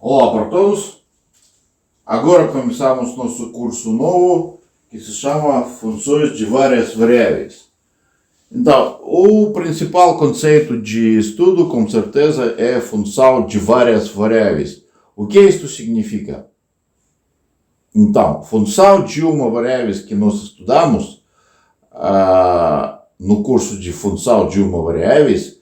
Olá para todos. Agora começamos nosso curso novo que se chama Funções de Várias Variáveis. Então, o principal conceito de estudo, com certeza, é função de várias variáveis. O que isto significa? Então, função de uma variável que nós estudamos no curso de função de uma variável,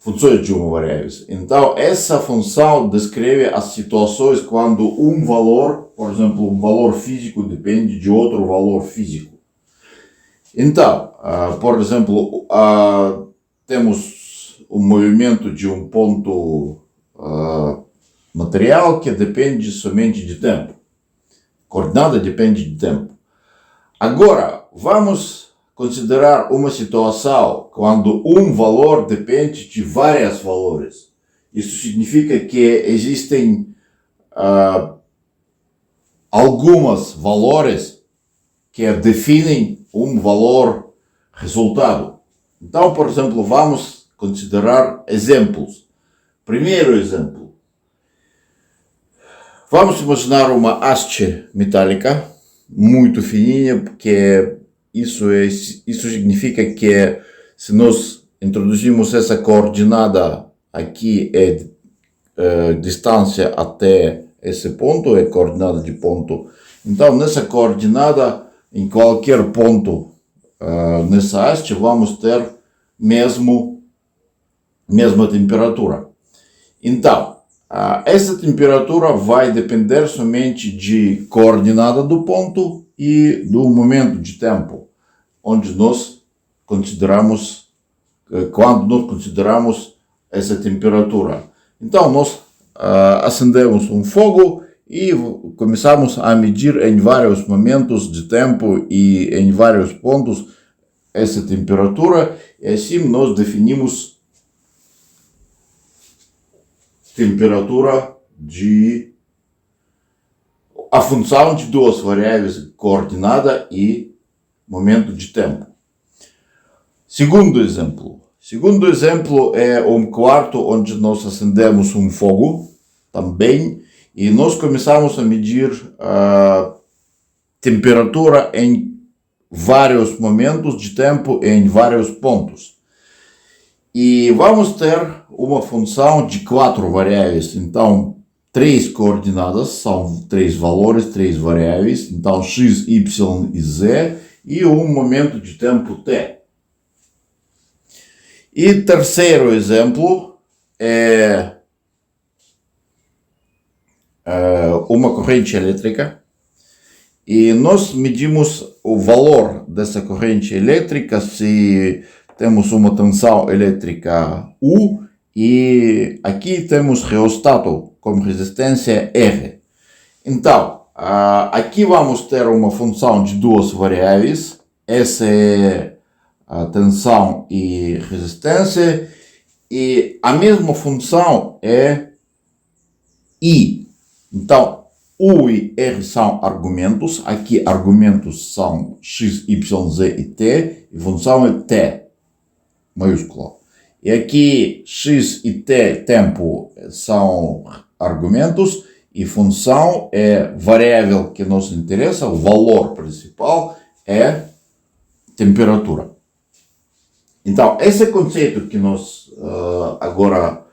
funções de uma variável. Então, essa função descreve as situações quando um valor, por exemplo, um valor físico depende de outro valor físico. Então, por exemplo, temos o movimento de um ponto material que depende somente de tempo. Coordenada depende de tempo. Agora, vamos considerar uma situação quando um valor depende de vários valores. Isso significa que existem alguns valores que definem um valor resultado. Então, por exemplo, vamos considerar exemplos. Primeiro exemplo. Vamos imaginar uma haste metálica muito fininha, porque isso significa que se nós introduzimos essa coordenada aqui, distância até esse ponto, é coordenada de ponto. Então, nessa coordenada, em qualquer ponto nessa haste, vamos ter mesma temperatura. Então, essa temperatura vai depender somente de coordenada do ponto e do momento de tempo, onde nós consideramos, quando nós consideramos essa temperatura. Então, nós acendemos um fogo e começamos a medir em vários momentos de tempo e em vários pontos essa temperatura, e assim nós definimos temperatura a função de duas variáveis, coordenada e momento de tempo. Segundo exemplo é um quarto onde nós acendemos um fogo também e nós começamos a medir a temperatura em vários momentos de tempo em vários pontos. E vamos ter uma função de 4 variáveis. Então, 3 coordenadas, são 3 valores, 3 variáveis. Então, x, y e z, e um momento de tempo t. E terceiro exemplo é uma corrente elétrica. E nós medimos o valor dessa corrente elétrica se temos uma tensão elétrica U e aqui temos reostato com resistência R. Então, aqui vamos ter uma função de duas variáveis. Essa é a tensão e resistência. E a mesma função é I. Então, U e R são argumentos. Aqui argumentos são x, y, z e t. E função é t maiúscula. E aqui x e t, tempo, são argumentos. E função é variável que nos interessa. O valor principal é temperatura. Então, esse conceito que nós agora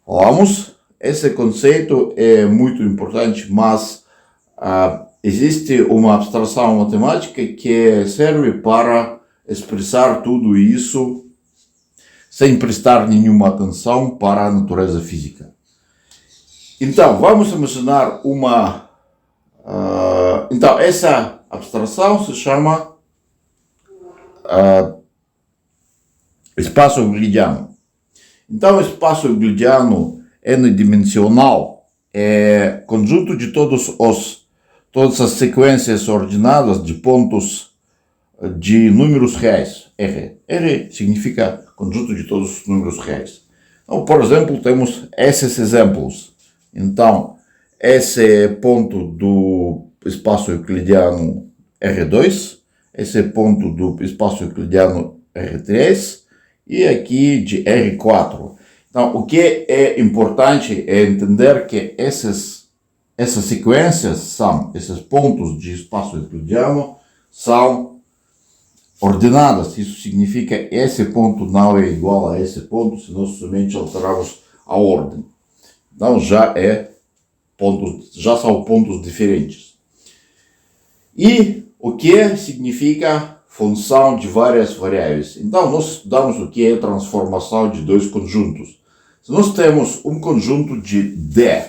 falamos, esse conceito é muito importante, mas existe uma abstração matemática que serve para expressar tudo isso sem prestar nenhuma atenção para a natureza física. Então, vamos imaginar então, essa abstração se chama espaço euclidiano. Então, o espaço euclidiano n-dimensional é conjunto de todas as sequências ordenadas de pontos de números reais, R. R significa conjunto de todos os números reais. Então, por exemplo, temos esses exemplos. Então, esse ponto do espaço euclidiano R2, esse ponto do espaço euclidiano R3 e aqui de R4. Então, o que é importante é entender que essas sequências são, esses pontos de espaço euclidiano são ordenadas. Isso significa que esse ponto não é igual a esse ponto se nós somente alterarmos a ordem. Então, já são pontos diferentes. E o que significa função de várias variáveis? Então, nós estudamos o que é transformação de dois conjuntos. Se nós temos um conjunto de D,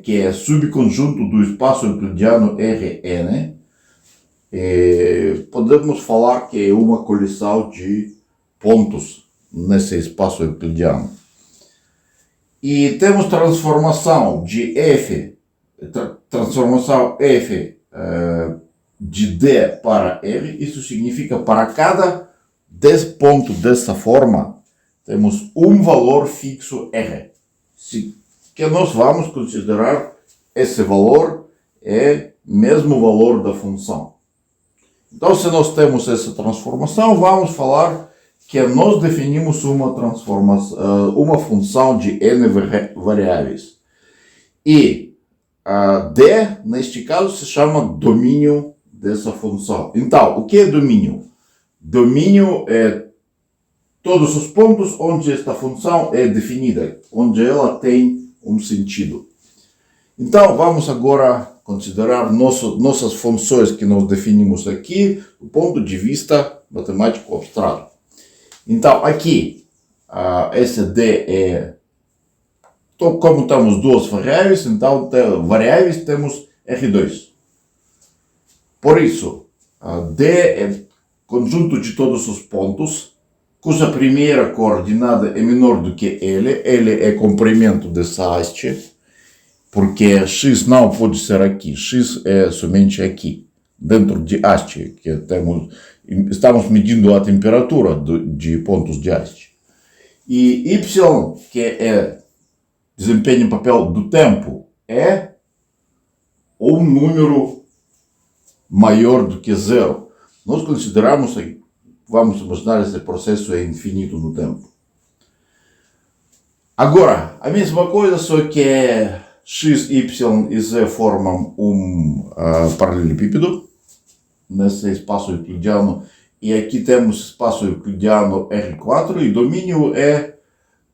que é subconjunto do espaço euclidiano Rn, podemos falar que é uma coleção de pontos nesse espaço euclidiano. E temos transformação de F de D para R. Isso significa para cada ponto dessa forma, temos um valor fixo R, que nós vamos considerar esse valor é mesmo valor da função. Então, se nós temos essa transformação, vamos falar que nós definimos uma função de n variáveis. E D, neste caso, se chama domínio dessa função. Então, o que é domínio? Domínio é todos os pontos onde esta função é definida, onde ela tem um sentido. Então, vamos agora considerar nossas funções que nós definimos aqui do ponto de vista matemático abstrato. Então, aqui, essa D é, como temos duas variáveis, então variáveis temos R2. Por isso, D é conjunto de todos os pontos, cuja primeira coordenada é menor do que L. L é comprimento dessa haste, porque X não pode ser aqui. X é somente aqui, dentro de haste, que estamos medindo a temperatura de pontos de haste. E Y, que desempenha o papel do tempo, é um número maior do que zero. Nós consideramos, vamos imaginar esse processo é infinito no tempo. Agora, a mesma coisa, só que X, Y e Z formam um paralelepípedo nesse espaço euclidiano, e aqui temos espaço euclidiano R4, e domínio é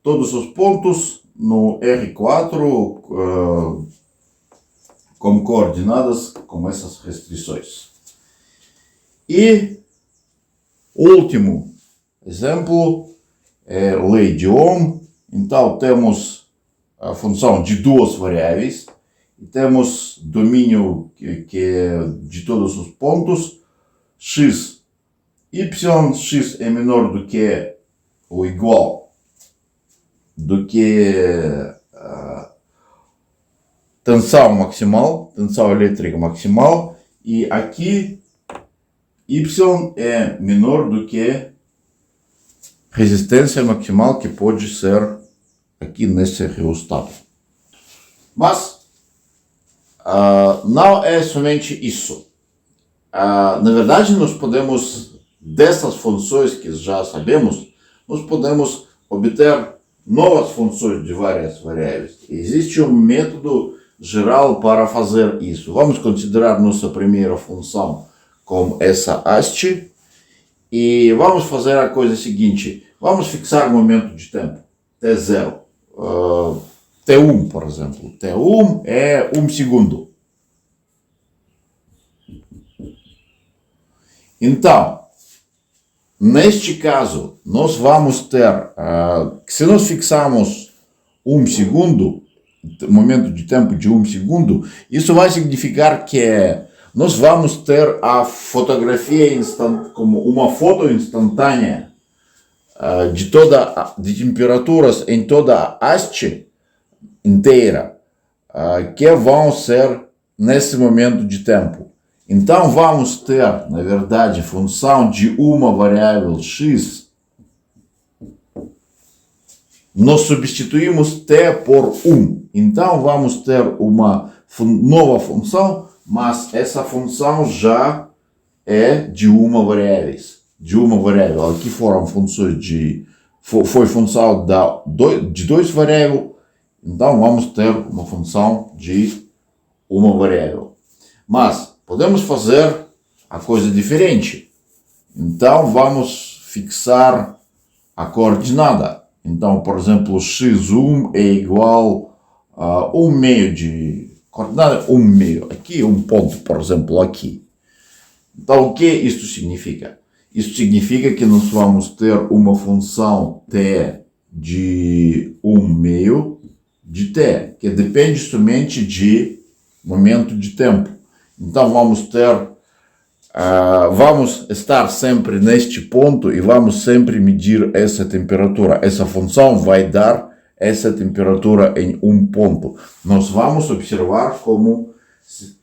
todos os pontos no R4 com coordenadas com essas restrições. E o último exemplo é lei de Ohm. Então temos a função de duas variáveis e temos domínio que é de todos os pontos x, y. X é menor do que ou igual do que tensão maximal, tensão elétrica maximal, e aqui y é menor do que resistência maximal, que pode ser aqui nesse reostato. Mas não é somente isso. Na verdade, nós podemos, dessas funções que já sabemos, nós podemos obter novas funções de várias variáveis. Existe um método geral para fazer isso. Vamos considerar nossa primeira função como essa haste e vamos fazer a coisa seguinte. Vamos fixar o momento de tempo, T0. T1, por exemplo. T1 é 1 segundo. Então, neste caso, nós vamos ter, se nós fixarmos 1 segundo, momento de tempo de 1 segundo, isso vai significar que nós vamos ter a fotografia como uma foto instantânea de temperaturas em toda a haste inteira, que vão ser nesse momento de tempo. Então vamos ter, na verdade, função de uma variável x. Nós substituímos t por 1. Então vamos ter uma nova função, mas essa função já é de uma variável. Aqui foram funções de foi função de dois variáveis, então vamos ter uma função de uma variável. Mas podemos fazer a coisa diferente. Então vamos fixar a coordenada. Então, por exemplo, x1 é igual a 1 meio de coordenada 1 meio. Aqui um ponto, por exemplo, aqui. Então, o que isso significa? Isso significa que nós vamos ter uma função t de 1 meio de t, que depende somente de momento de tempo. Então, vamos estar sempre neste ponto e vamos sempre medir essa temperatura. Essa função vai dar essa temperatura em um ponto. Nós vamos observar como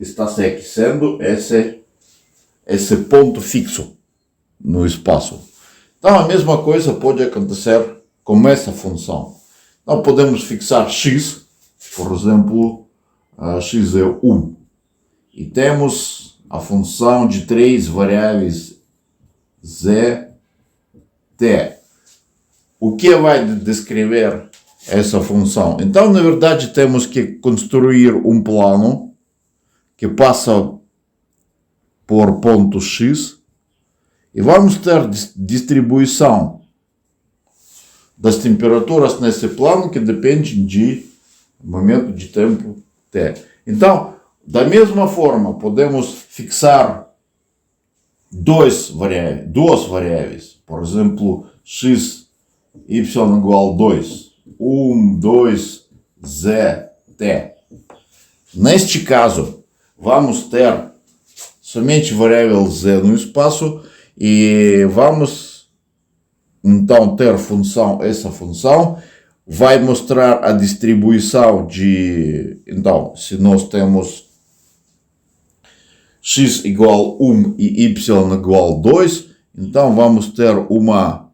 está se aquecendo esse ponto fixo no espaço. Então a mesma coisa pode acontecer com essa função. Então podemos fixar x, por exemplo, x é 1. E temos a função de três variáveis z, t. O que vai descrever essa função? Então, na verdade, temos que construir um plano que passa por ponto x e vamos ter distribuição das temperaturas nesse plano que depende de momento de tempo t. Então, da mesma forma, podemos fixar duas variáveis, por exemplo, x, y igual a 2, 1, 2, z, t. Neste caso, vamos ter somente variável z no espaço e vamos então ter essa função vai mostrar a distribuição de, então, se nós temos x igual a 1 e y igual a 2, então vamos ter uma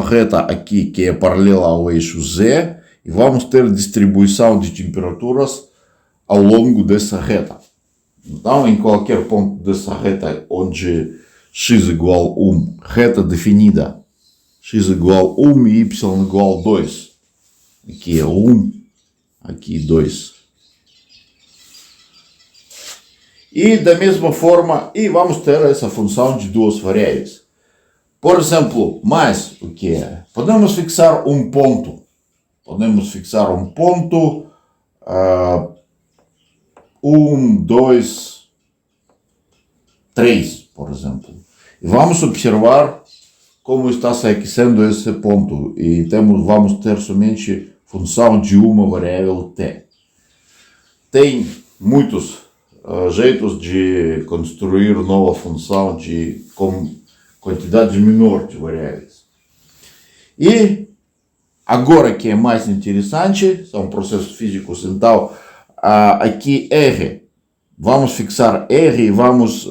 reta aqui que é paralela ao eixo z e vamos ter distribuição de temperaturas ao longo dessa reta. Então, em qualquer ponto dessa reta onde x igual a 1, reta definida, x igual a 1 e y igual a 2. Aqui é 1, aqui 2. E da mesma forma, vamos ter essa função de duas variáveis. Por exemplo, mais o que é? Podemos fixar um ponto. Podemos fixar um ponto 1, 2, 3, por exemplo. E vamos observar como está se aquecendo esse ponto. E vamos ter somente função de uma variável t. Tem muitos jeitos de construir nova função com quantidade menor de variáveis. E agora que é mais interessante, são processos físicos, então aqui R, vamos fixar R e vamos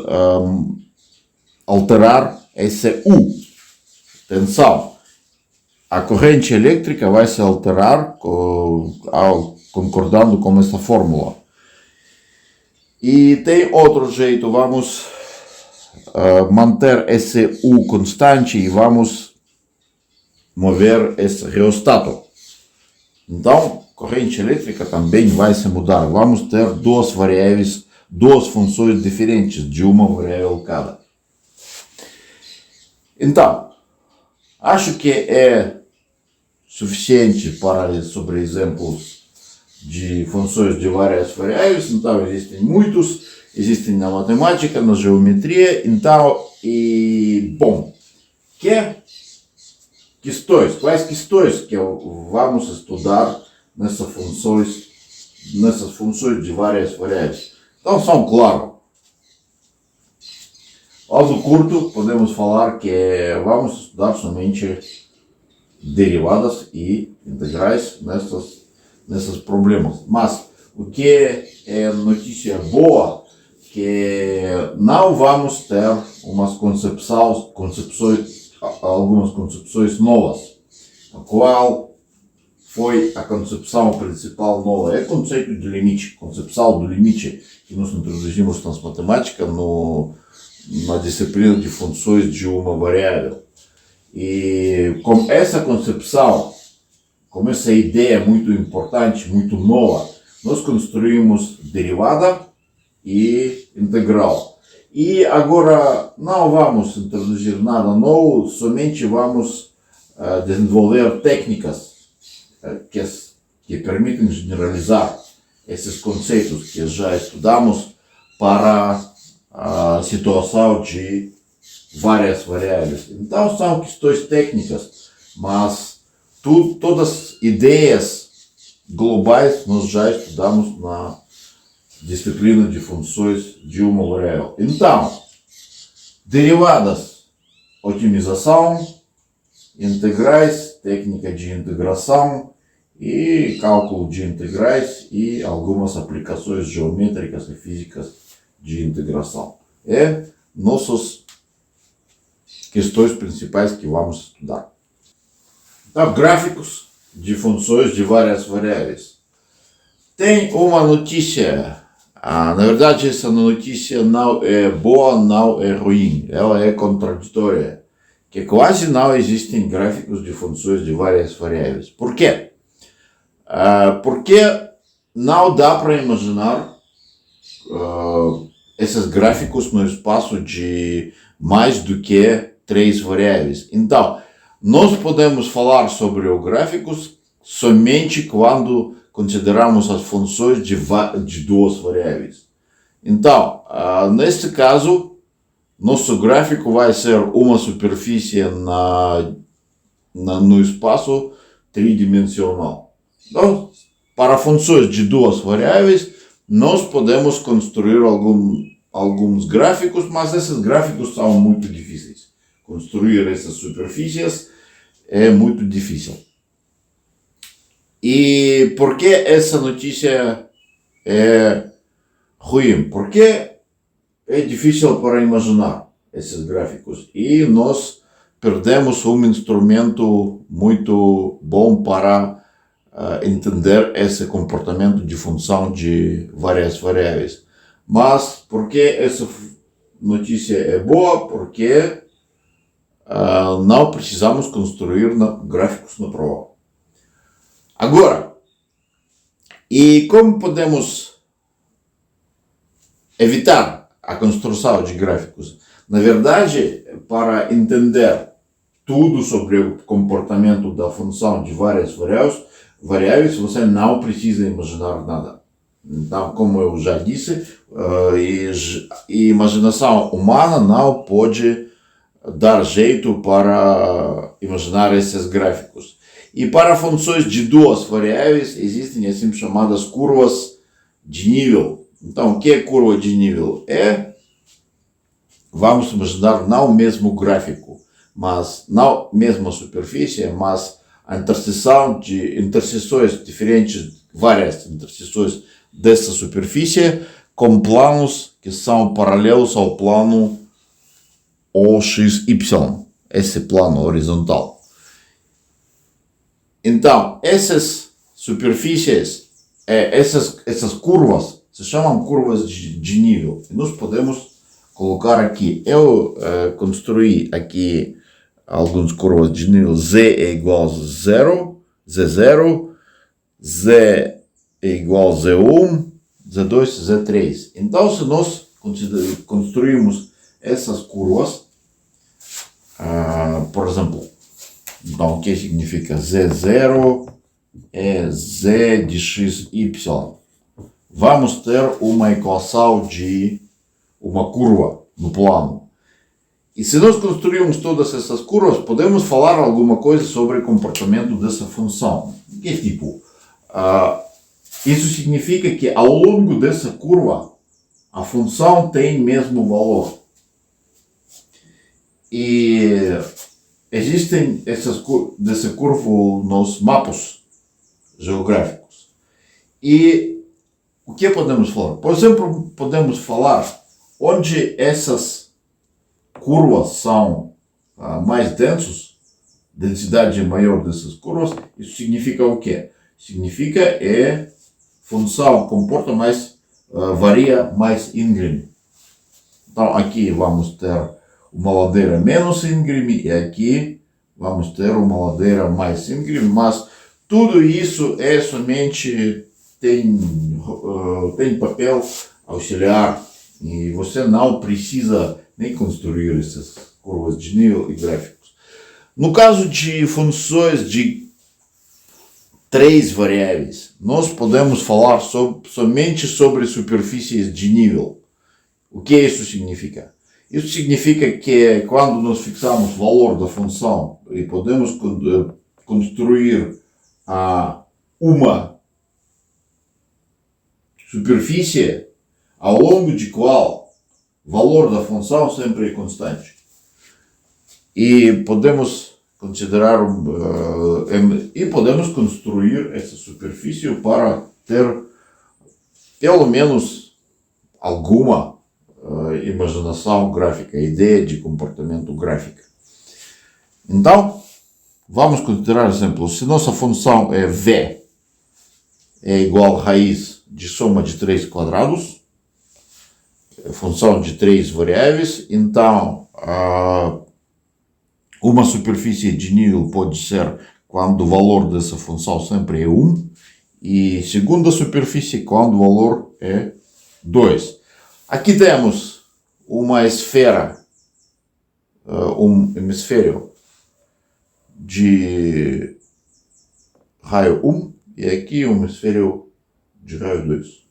alterar esse U. Atenção, a corrente elétrica vai se alterar concordando com essa fórmula. E tem outro jeito, vamos manter esse U constante e vamos mover esse reostato. Então, corrente elétrica também vai se mudar. Vamos ter duas variáveis, duas funções diferentes de uma variável cada. Então, acho que é suficiente para sobre exemplos de funções de várias variáveis. Então, existem muitos, existem na matemática, na geometria. Então, bom, quais questões que vamos estudar nessas funções de várias variáveis? Então, são, claro, algo curto, podemos falar que vamos estudar somente derivadas e integrais nesses problemas. Mas o que é notícia boa que não vamos ter algumas concepções novas. Qual foi a concepção principal nova? É o conceito de limite, concepção do limite que nós introduzimos na matemática na disciplina de funções de uma variável. E com essa concepção, com essa ideia muito importante, muito nova, nós construímos derivada e integral. E agora não vamos introduzir nada novo, somente vamos desenvolver técnicas que permitem generalizar esses conceitos que já estudamos para a situação de várias variáveis. Então são questões técnicas, mas todas as ideias globais nós já estudamos na disciplina de funções de uma variável. Então, derivadas, otimização, integrais, técnica de integração e cálculo de integrais e algumas aplicações geométricas e físicas de integração. É nossas questões principais que vamos estudar. Então, gráficos de funções de várias variáveis. Tem uma notícia, na verdade essa notícia não é boa, não é ruim, ela é contraditória, que quase não existem gráficos de funções de várias variáveis. Por quê? Porque não dá para imaginar esses gráficos no espaço de mais do que 3 variáveis. Então, nós podemos falar sobre os gráficos somente quando consideramos as funções de 2 variáveis. Então, neste caso, nosso gráfico vai ser uma superfície no espaço tridimensional. Então, para funções de 2 variáveis, nós podemos construir alguns gráficos, mas esses gráficos são muito difíceis. Construir essas superfícies é muito difícil. E por que essa notícia é ruim? Porque é difícil para imaginar esses gráficos e nós perdemos um instrumento muito bom para entender esse comportamento de função de várias variáveis. Mas por que essa notícia é boa? Porque não precisamos construir gráficos na prova. Agora, e como podemos evitar a construção de gráficos? Na verdade, para entender tudo sobre o comportamento da função de várias variáveis, você não precisa imaginar nada. Então, como eu já disse, a imaginação humana não pode dar jeito para imaginar esses gráficos. E para funções de 2 variáveis, existem assim chamadas curvas de nível. Então, o que é curva de nível? Vamos imaginar não o mesmo gráfico, mas não a mesma superfície, mas a interseções diferentes, várias interseções dessa superfície com planos que são paralelos ao plano OXY, esse plano horizontal. Então, essas superfícies, essas curvas, se chamam curvas de nível. E nós podemos colocar aqui, eu construí aqui algumas curvas de nível. Z é igual a 0, Z0, Z é igual a Z1, Z2, Z3. Então, se nós construirmos essas curvas, por exemplo, então o que significa Z0 é Z de XY. Vamos ter uma equação de uma curva no plano. E se nós construirmos todas essas curvas, podemos falar alguma coisa sobre o comportamento dessa função. Que tipo? Isso significa que ao longo dessa curva, a função tem mesmo valor. E existem dessa curva nos mapas geográficos. E o que podemos falar? Por exemplo, podemos falar onde essas curvas são mais densas, densidade maior dessas curvas. Isso significa o quê? Significa função comporta mais, varia mais íngreme. Então aqui vamos ter uma ladeira menos íngreme e aqui vamos ter uma ladeira mais íngreme, mas tudo isso é somente tem papel auxiliar e você não precisa nem construir essas curvas de nível e gráficos. No caso de funções de três variáveis, nós podemos falar somente sobre superfícies de nível. O que isso significa? Isso significa que quando nós fixamos o valor da função e podemos construir uma superfície ao longo de qual o valor da função sempre é constante. E podemos considerar e podemos construir essa superfície para ter pelo menos alguma imaginação gráfica, ideia de comportamento gráfico. Então, vamos considerar exemplo, se nossa função é v é igual a raiz de soma de 3 quadrados, função de 3 variáveis, então uma superfície de nível pode ser quando o valor dessa função sempre é 1, e segunda superfície quando o valor é 2. Aqui temos uma esfera, um hemisfério de raio 1 e aqui um hemisfério de raio 2.